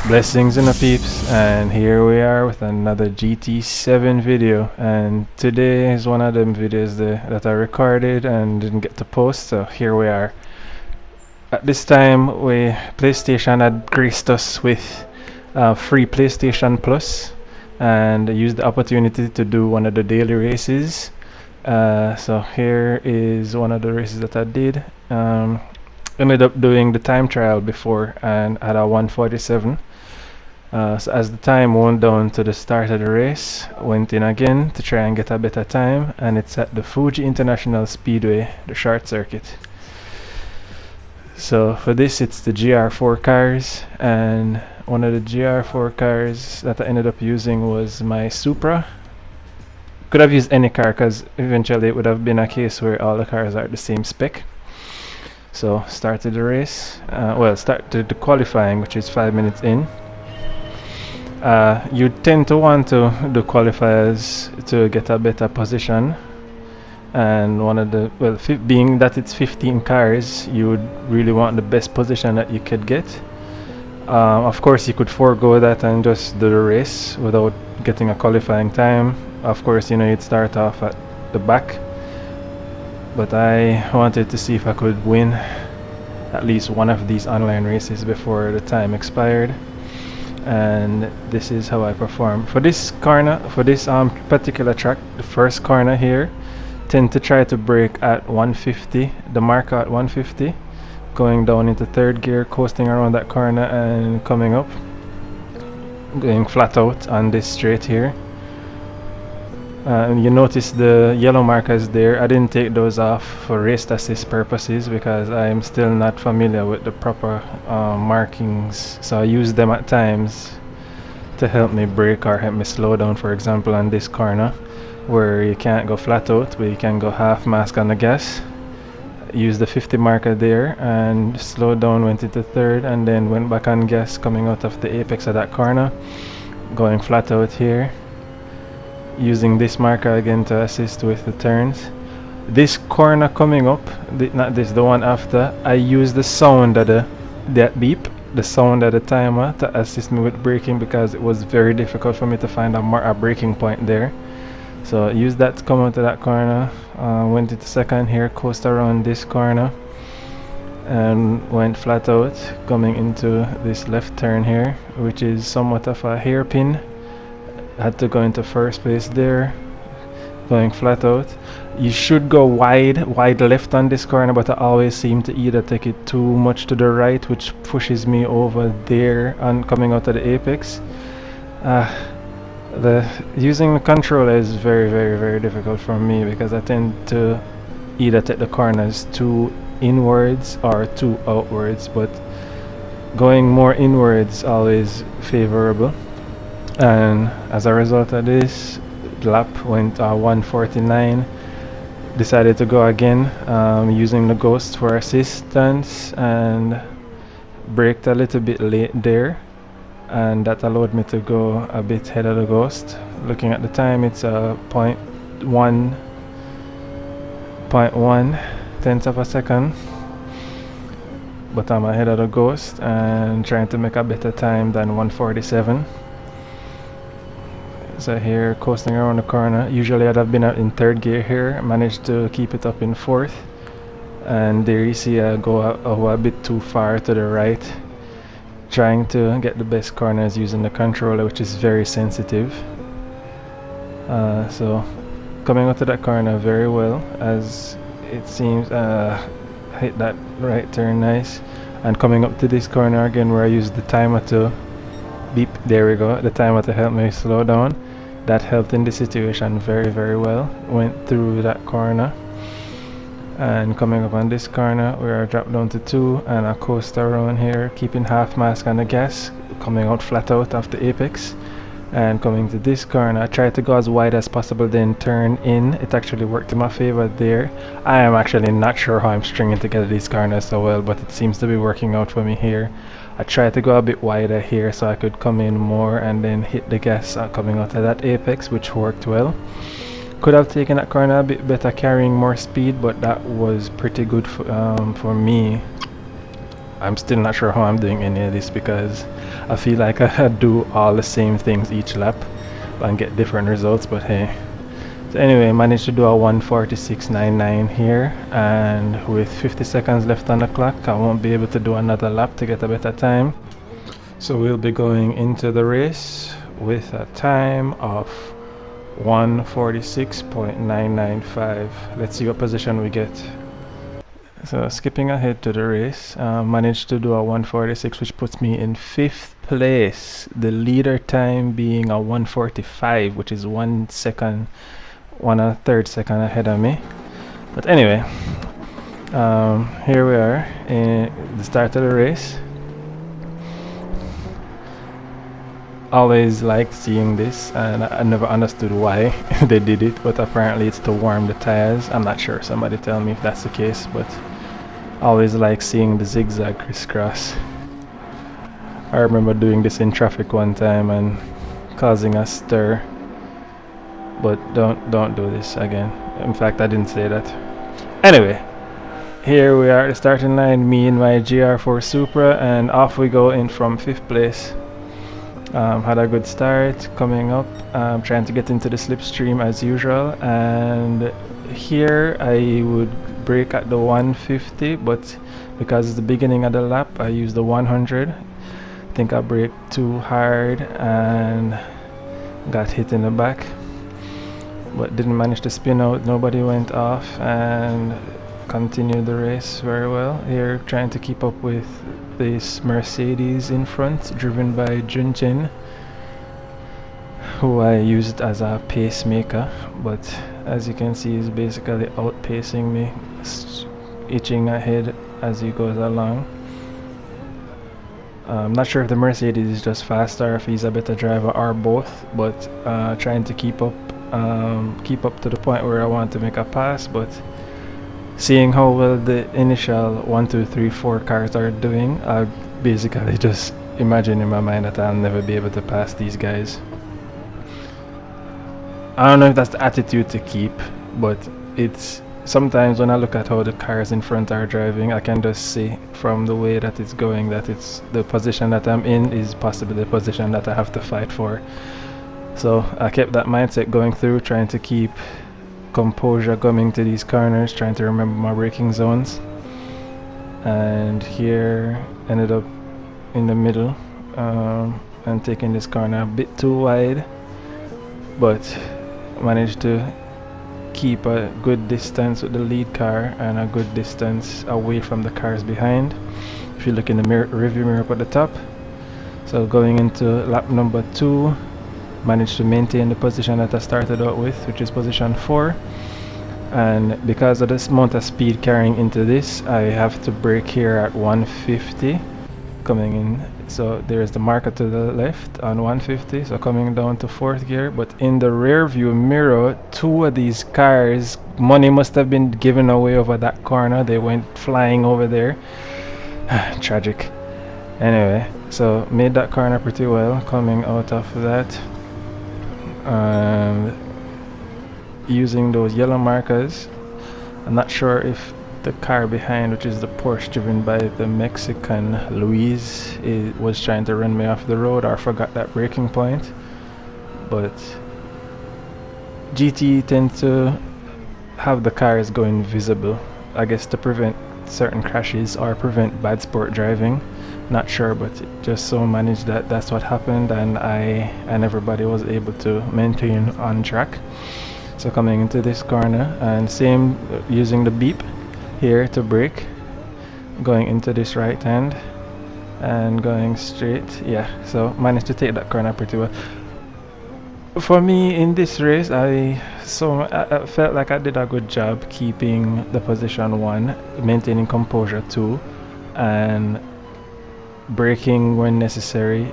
Blessings in the peeps, and here we are with another GT7 video, and today is one of them videos that I recorded and didn't get to post, so here we are. At this time, PlayStation had graced us with free PlayStation Plus, and I used the opportunity to do one of the daily races. So here is one of the races that I did. Ended up doing the time trial before and had a 1:47. So as the time wound down to the start of the race, went in again to try and get a better time, and it's at the Fuji International Speedway, the short circuit. So for this, it's the GR4 cars, and one of the GR4 cars that I ended up using was my Supra. Could have used any car because eventually it would have been a case where all the cars are the same spec. So started the race, started the qualifying, which is 5 minutes in. You tend to want to do qualifiers to get a better position, and one of the being that it's 15 cars, you would really want the best position that you could get. Of course, you could forego that and just do the race without getting a qualifying time. Of course, you'd start off at the back, but I wanted to see if I could win at least one of these online races before the time expired. And this is how I perform for this corner. For this particular track, the first corner here, tend to try to brake at 150, the marker at 150, going down into third gear, coasting around that corner and coming up, going flat out on this straight here. And you notice the yellow markers there. I didn't take those off for race assist purposes because I am still not familiar with the proper markings, so I use them at times to help me brake or help me slow down. For example, on this corner where you can't go flat out but you can go half mask on the gas, use the 50 marker there and slow down, went into third and then went back on gas coming out of the apex of that corner, going flat out here, using this marker again to assist with the turns. This corner coming up, not this, the one after, I use the sound of that beep, the sound of the timer, to assist me with braking because it was very difficult for me to find a braking point there. So I used that to come out of that corner, went into second here, coast around this corner and went flat out coming into this left turn here, which is somewhat of a hairpin. Had to go into first place there, going flat out. You should go wide left on this corner, but I always seem to either take it too much to the right, which pushes me over there and coming out of the apex. Using the controller is very difficult for me because I tend to either take the corners too inwards or too outwards, but going more inwards always favorable. And as a result of this, lap went 1:49. Decided to go again, using the ghost for assistance, and braked a little bit late there, and that allowed me to go a bit ahead of the ghost. Looking at the time, it's a 0.1 tenths of a second, but I'm ahead of the ghost and trying to make a better time than 1:47. So here, coasting around the corner. Usually I'd have been out in third gear here. Managed to keep it up in fourth, and there you see I go a bit too far to the right, trying to get the best corners using the controller, which is very sensitive. So coming out of that corner very well, as it seems, hit that right turn nice, and coming up to this corner again where I used the timer to beep, there we go, the timer to help me slow down. That helped in this situation very well. Went through that corner, and coming up on this corner where I dropped down to 2 and I coast around here, keeping half mask on the gas, coming out flat out of the apex. And coming to this corner, I tried to go as wide as possible, then turn in. It actually worked in my favor there. I am actually not sure how I'm stringing together these corners so well, but it seems to be working out for me here. I tried to go a bit wider here so I could come in more and then hit the gas coming out of that apex, which worked well. Could have taken that corner a bit better, carrying more speed, but that was pretty good for me. I'm still not sure how I'm doing any of this because I feel like I do all the same things each lap and get different results, but hey. So anyway, managed to do a 1:46.99 here, and with 50 seconds left on the clock, I won't be able to do another lap to get a better time. So we'll be going into the race with a time of 1:46.995. Let's see what position we get. So skipping ahead to the race, managed to do a 1:46, which puts me in 5th place. The leader time being a 1:45, which is 1 second, 1/3 second ahead of me. But anyway, here we are in the start of the race. Always liked seeing this, and I never understood why they did it, but apparently it's to warm the tires. I'm not sure, somebody tell me if that's the case, but always like seeing the zigzag crisscross. I remember doing this in traffic one time and causing a stir, but don't do this again. In fact, I didn't say that. Anyway, here we are at the starting line, me and my GR4 Supra, and off we go in from 5th place. Had a good start coming up, trying to get into the slipstream as usual, and here I would brake at the 150, but because it's the beginning of the lap I used the 100. I think I braked too hard and got hit in the back, but didn't manage to spin out. Nobody went off and continued the race very well. Here trying to keep up with this Mercedes in front, driven by Junjin, who I used as a pacemaker, but as you can see he's basically outpacing me, itching ahead as he goes along. I'm not sure if the Mercedes is just faster, if he's a better driver, or both, but trying to keep up to the point where I want to make a pass, but seeing how well the initial 1, 2, 3, 4 cars are doing, I basically just imagine in my mind that I'll never be able to pass these guys. I don't know if that's the attitude to keep, but it's sometimes when I look at how the cars in front are driving, I can just see from the way that it's going that it's the position that I'm in is possibly the position that I have to fight for. So I kept that mindset going through, trying to keep composure coming to these corners, trying to remember my braking zones, and here ended up in the middle and taking this corner a bit too wide, but managed to keep a good distance with the lead car and a good distance away from the cars behind. If you look in the rearview mirror up at the top. So going into lap number 2, managed to maintain the position that I started out with, which is position 4, and because of this amount of speed carrying into this, I have to brake here at 150 coming in. So there's the marker to the left on 150, so coming down to 4th gear, but in the rear view mirror, 2 of these cars, money must have been given away over that corner. They went flying over there. Tragic. Anyway, so made that corner pretty well coming out of that. Using those yellow markers. I'm not sure if the car behind, which is the Porsche driven by the Mexican Luis, was trying to run me off the road or forgot that braking point, but GT tend to have the cars go invisible, I guess to prevent certain crashes or prevent bad sport driving. Not sure, but it just so managed that that's what happened, and I and everybody was able to maintain on track. So coming into this corner, and same using the beep here to brake, going into this right hand and going straight. Yeah, so managed to take that corner pretty well. For me in this race, I felt like I did a good job keeping the position 1, maintaining composure 2, and braking when necessary,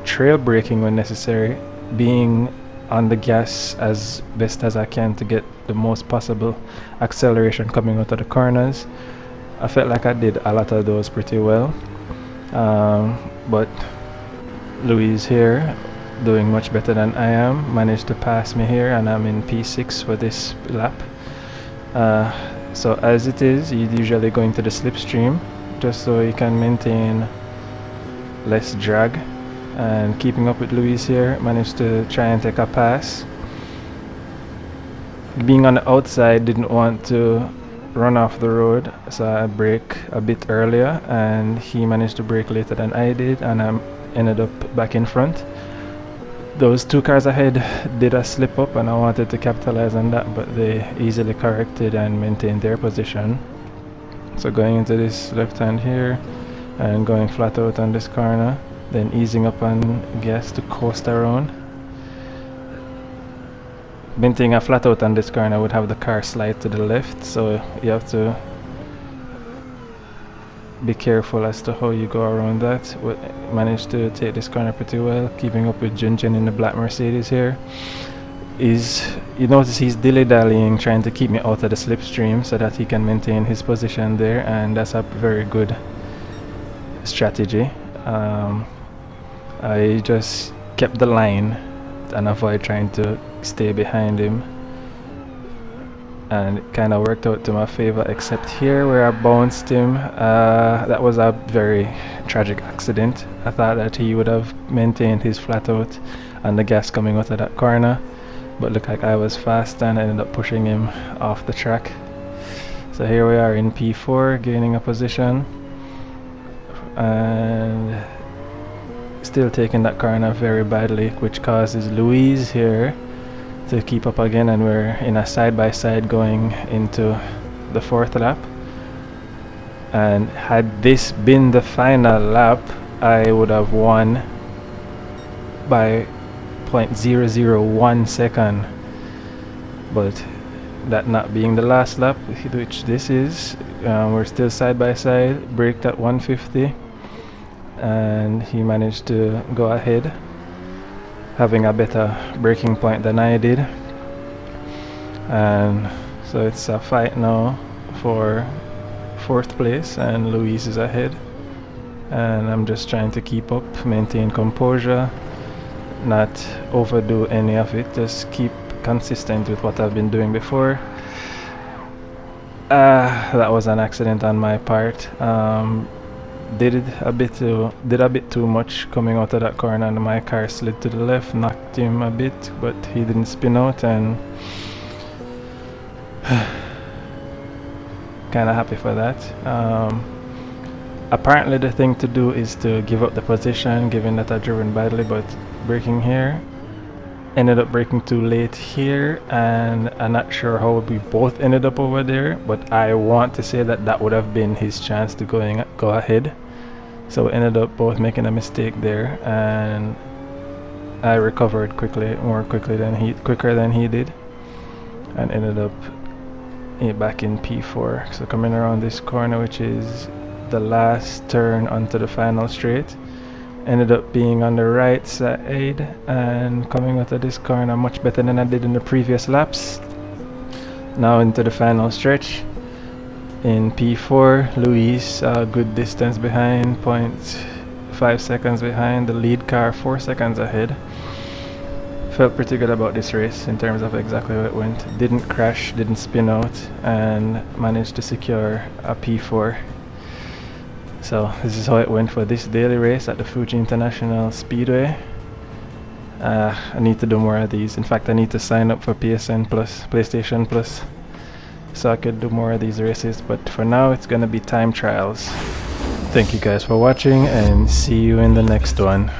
trail braking when necessary, being on the gas as best as I can to get the most possible acceleration coming out of the corners. I felt like I did a lot of those pretty well, but Louise here doing much better than I am, managed to pass me here, and I'm in P6 for this lap. So as it is, you usually go into the slipstream just so he can maintain less drag. And keeping up with Luis here, managed to try and take a pass. Being on the outside, didn't want to run off the road, so I brake a bit earlier, and he managed to brake later than I did, and I ended up back in front. Those two cars ahead did a slip up, and I wanted to capitalize on that, but they easily corrected and maintained their position. So going into this left hand here and going flat out on this corner, then easing up on gas to coast around. Maintaining a flat out on this corner would have the car slide to the left, so you have to be careful as to how you go around that. We managed to take this corner pretty well, keeping up with Junjun in the black Mercedes here. You notice he's dilly-dallying, trying to keep me out of the slipstream so that he can maintain his position there, and that's a very good strategy. I just kept the line and avoid trying to stay behind him, and it kind of worked out to my favor, except here where I bounced him. That was a very tragic accident. I thought that he would have maintained his flat out and the gas coming out of that corner, but looked like I was fast and I ended up pushing him off the track. So here we are in P4, gaining a position and still taking that corner very badly, which causes Louise here to keep up again, and we're in a side-by-side going into the fourth lap. And had this been the final lap, I would have won by 0.001 second, but that not being the last lap, which this is, we're still side-by-side, braked at 150, and he managed to go ahead, having a better braking point than I did. And so it's a fight now for fourth place, and Luis is ahead, and I'm just trying to keep up, maintain composure, not overdo any of it, just keep consistent with what I've been doing before. That was an accident on my part. Did a bit too much coming out of that corner, and my car slid to the left, knocked him a bit, but he didn't spin out, and kind of happy for that. Apparently the thing to do is to give up the position, given that I've driven badly, but braking here, ended up braking too late here, and I'm not sure how we both ended up over there, but I want to say that that would have been his chance to go ahead. So we ended up both making a mistake there, and I recovered quicker than he did, and ended up back in P4. So coming around this corner, which is the last turn onto the final straight, ended up being on the right side and coming out of this corner much better than I did in the previous laps. Now into the final stretch in P4. Luis a good distance behind, 0.5 seconds behind. The lead car 4 seconds ahead. Felt pretty good about this race in terms of exactly how it went. Didn't crash, didn't spin out, and managed to secure a P4. So this is how it went for this daily race at the Fuji International Speedway. I need to do more of these. In fact, I need to sign up for PSN Plus, PlayStation Plus, so I could do more of these races. But for now, it's gonna be time trials. Thank you guys for watching, and see you in the next one.